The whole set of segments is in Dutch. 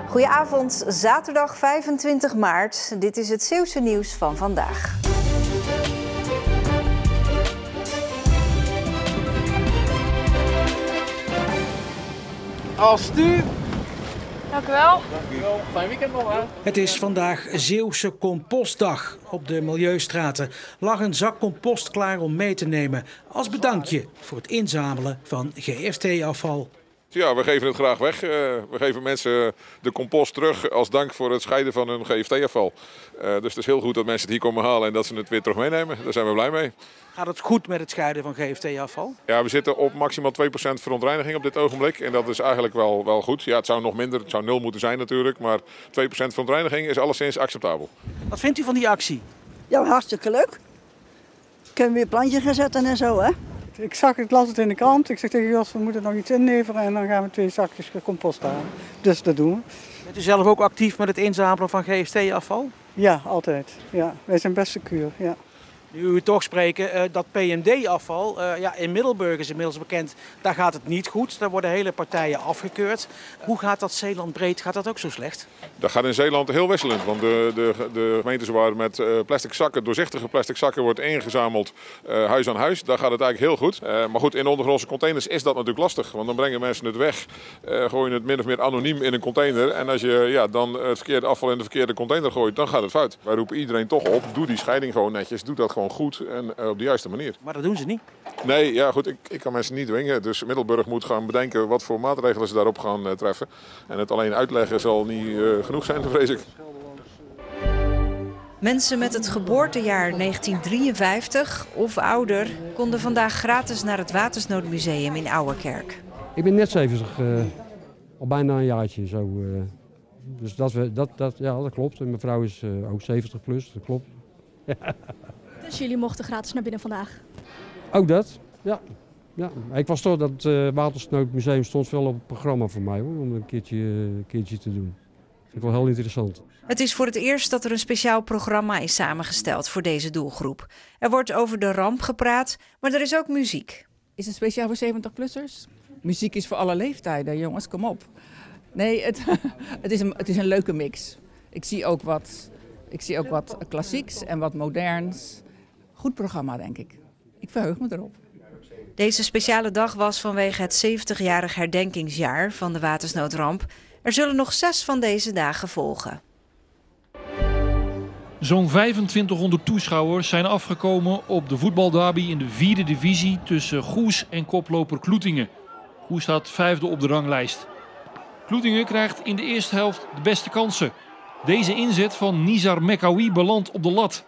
Goedenavond, zaterdag 25 maart. Dit is het Zeeuwse nieuws van vandaag. Alstuur. Dank u wel. Fijn weekend nog, hè? Het is vandaag Zeeuwse Compostdag. Op de Milieustraten lag een zak compost klaar om mee te nemen als bedankje voor het inzamelen van GFT-afval. Ja, we geven het graag weg. We geven mensen de compost terug als dank voor het scheiden van hun GFT-afval. Dus het is heel goed dat mensen het hier komen halen en dat ze het weer terug meenemen. Daar zijn we blij mee. Gaat het goed met het scheiden van GFT-afval? Ja, we zitten op maximaal 2% verontreiniging op dit ogenblik. En dat is eigenlijk wel goed. Ja, het zou nog minder, het zou 0 moeten zijn natuurlijk. Maar 2% verontreiniging is alleszins acceptabel. Wat vindt u van die actie? Ja, hartstikke leuk. Kunnen we weer plantjes gaan zetten en zo, hè? Ik las het in de krant. Ik zeg tegen Jos, we moeten nog iets inleveren en dan gaan we 2 zakjes compost halen. Dus dat doen we. Bent u zelf ook actief met het inzamelen van GFT-afval? Ja, altijd. Ja, wij zijn best secuur, ja. Nu u toch spreken, dat PMD-afval, in Middelburg is inmiddels bekend, daar gaat het niet goed. Daar worden hele partijen afgekeurd. Hoe gaat dat Zeeland breed? Gaat dat ook zo slecht? Dat gaat in Zeeland heel wisselend. Want de gemeentes waar met plastic zakken, doorzichtige plastic zakken wordt ingezameld, huis aan huis, daar gaat het eigenlijk heel goed. Maar goed, in ondergrondse containers is dat natuurlijk lastig. Want dan brengen mensen het weg, gooien het min of meer anoniem in een container. En als je dan het verkeerde afval in de verkeerde container gooit, dan gaat het fout. Wij roepen iedereen toch op, doe die scheiding gewoon netjes, doe dat gewoon goed en op de juiste manier. Maar dat doen ze niet? Nee, ja goed, ik kan mensen niet dwingen. Dus Middelburg moet gaan bedenken wat voor maatregelen ze daarop gaan treffen. En het alleen uitleggen zal niet genoeg zijn, vrees ik. Mensen met het geboortejaar 1953 of ouder konden vandaag gratis naar het Watersnoodmuseum in Ouwerkerk. Ik ben net 70, al bijna een jaartje zo. Dus dat klopt. En mijn vrouw is ook 70 plus, dat klopt. Dus jullie mochten gratis naar binnen vandaag? Ook dat, ja. Ik was toch, dat Watersnoodmuseum stond wel op het programma voor mij hoor, om een keertje te doen. Dat vind ik wel heel interessant. Het is voor het eerst dat er een speciaal programma is samengesteld voor deze doelgroep. Er wordt over de ramp gepraat, maar er is ook muziek. Is het speciaal voor 70-plussers? Muziek is voor alle leeftijden, jongens, kom op. Nee, het is een leuke mix. Ik zie ook wat klassieks en wat moderns. Goed programma, denk ik. Ik verheug me erop. Deze speciale dag was vanwege het 70-jarig herdenkingsjaar van de watersnoodramp. Er zullen nog 6 van deze dagen volgen. Zo'n 2500 toeschouwers zijn afgekomen op de voetbalderby in de 4e divisie tussen Goes en koploper Kloetingen. Goes staat 5e op de ranglijst. Kloetingen krijgt in de eerste helft de beste kansen. Deze inzet van Nizar Mekawi belandt op de lat.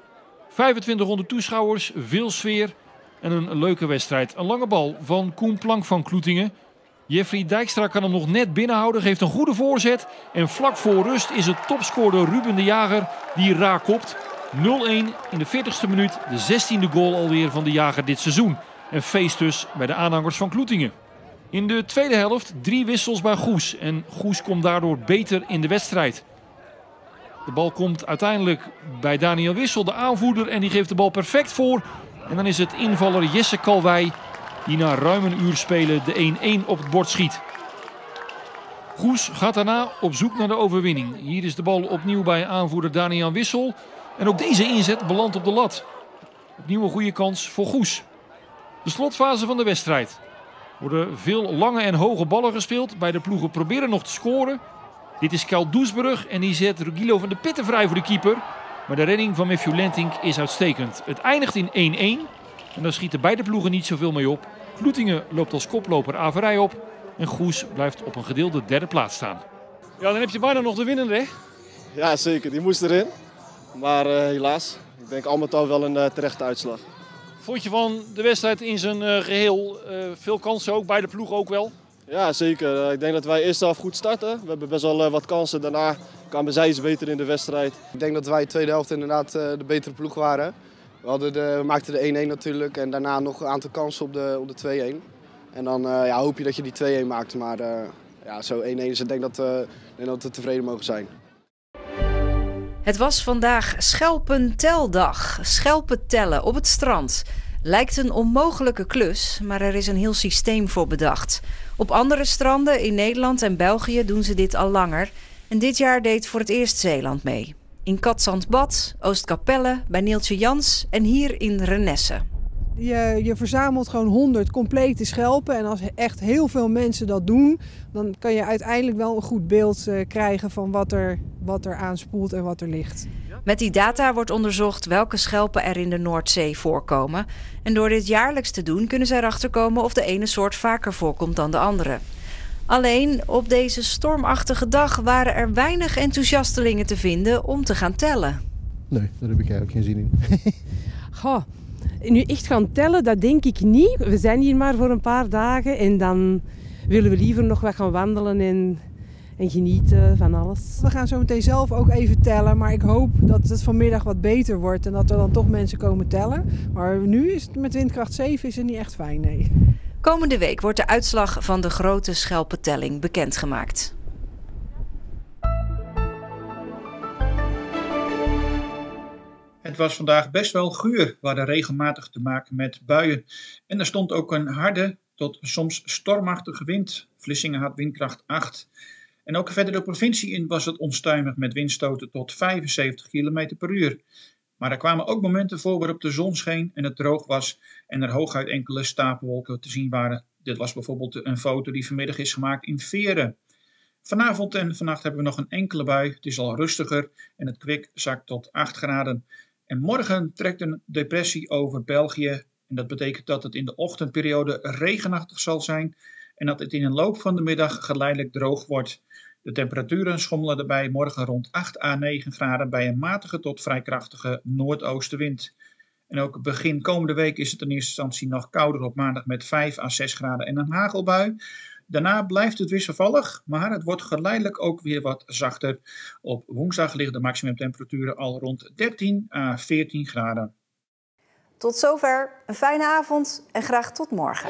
2500 toeschouwers, veel sfeer en een leuke wedstrijd. Een lange bal van Koen Plank van Kloetingen. Jeffrey Dijkstra kan hem nog net binnenhouden, geeft een goede voorzet. En vlak voor rust is het topscorer Ruben de Jager die raak kopt. 0-1 in de 40ste minuut, de 16e goal alweer van de Jager dit seizoen. En feest dus bij de aanhangers van Kloetingen. In de tweede helft 3 wissels bij Goes. En Goes komt daardoor beter in de wedstrijd. De bal komt uiteindelijk bij Daniel Wissel, de aanvoerder. En die geeft de bal perfect voor. En dan is het invaller Jesse Kalwij die na ruim een uur spelen de 1-1 op het bord schiet. Goes gaat daarna op zoek naar de overwinning. Hier is de bal opnieuw bij aanvoerder Daniel Wissel. En ook deze inzet belandt op de lat. Opnieuw een goede kans voor Goes. De slotfase van de wedstrijd. Er worden veel lange en hoge ballen gespeeld. Beide ploegen proberen nog te scoren. Dit is Kjeld Doesburg en die zet Rugilo van de Pitten vrij voor de keeper. Maar de redding van Matthew Lentink is uitstekend. Het eindigt in 1-1 en daar schieten beide ploegen niet zoveel mee op. Kloetingen loopt als koploper averij op en Goes blijft op een gedeelde 3e plaats staan. Ja, dan heb je bijna nog de winnende, hè? Ja, zeker. Die moest erin. Maar helaas, ik denk al met al wel een terechte uitslag. Vond je van de wedstrijd in zijn geheel veel kansen ook, beide ploegen ook wel? Ja, zeker. Ik denk dat wij eerst zelf goed starten. We hebben best wel wat kansen. Daarna kwamen zij iets beter in de wedstrijd. Ik denk dat wij de tweede helft inderdaad de betere ploeg waren. We maakten de 1-1 natuurlijk en daarna nog een aantal kansen op de 2-1. En dan hoop je dat je die 2-1 maakt. Maar zo 1-1 is het. Ik denk dat we tevreden mogen zijn. Het was vandaag Schelpenteldag. Schelpen tellen op het strand. Lijkt een onmogelijke klus, maar er is een heel systeem voor bedacht. Op andere stranden in Nederland en België doen ze dit al langer. En dit jaar deed voor het eerst Zeeland mee. In Cadzandbad, Oostkapelle, bij Neeltje Jans en hier in Renesse. Je verzamelt gewoon 100 complete schelpen en als echt heel veel mensen dat doen, dan kan je uiteindelijk wel een goed beeld krijgen van wat er aanspoelt en wat er ligt. Met die data wordt onderzocht welke schelpen er in de Noordzee voorkomen. En door dit jaarlijks te doen kunnen zij erachter komen of de ene soort vaker voorkomt dan de andere. Alleen op deze stormachtige dag waren er weinig enthousiastelingen te vinden om te gaan tellen. Nee, daar heb ik eigenlijk geen zin in. Goh, nu echt gaan tellen, dat denk ik niet. We zijn hier maar voor een paar dagen en dan willen we liever nog wat gaan wandelen en genieten van alles. We gaan zo meteen zelf ook even tellen, maar ik hoop dat het vanmiddag wat beter wordt en dat er dan toch mensen komen tellen. Maar nu is het met windkracht 7 is het niet echt fijn, nee. Komende week wordt de uitslag van de grote schelpentelling bekendgemaakt. Het was vandaag best wel guur. We hadden regelmatig te maken met buien. En er stond ook een harde tot soms stormachtige wind. Vlissingen had windkracht 8. En ook verder de provincie in was het onstuimig met windstoten tot 75 km per uur. Maar er kwamen ook momenten voor waarop de zon scheen en het droog was en er hooguit enkele stapelwolken te zien waren. Dit was bijvoorbeeld een foto die vanmiddag is gemaakt in Veren. Vanavond en vannacht hebben we nog een enkele bui. Het is al rustiger en het kwik zakt tot 8 graden. En morgen trekt een depressie over België. En dat betekent dat het in de ochtendperiode regenachtig zal zijn en dat het in de loop van de middag geleidelijk droog wordt. De temperaturen schommelen erbij morgen rond 8 à 9 graden bij een matige tot vrij krachtige noordoostenwind. En ook begin komende week is het in eerste instantie nog kouder op maandag met 5 à 6 graden en een hagelbui. Daarna blijft het wisselvallig, maar het wordt geleidelijk ook weer wat zachter. Op woensdag liggen de maximumtemperaturen al rond 13 à 14 graden. Tot zover, een fijne avond en graag tot morgen.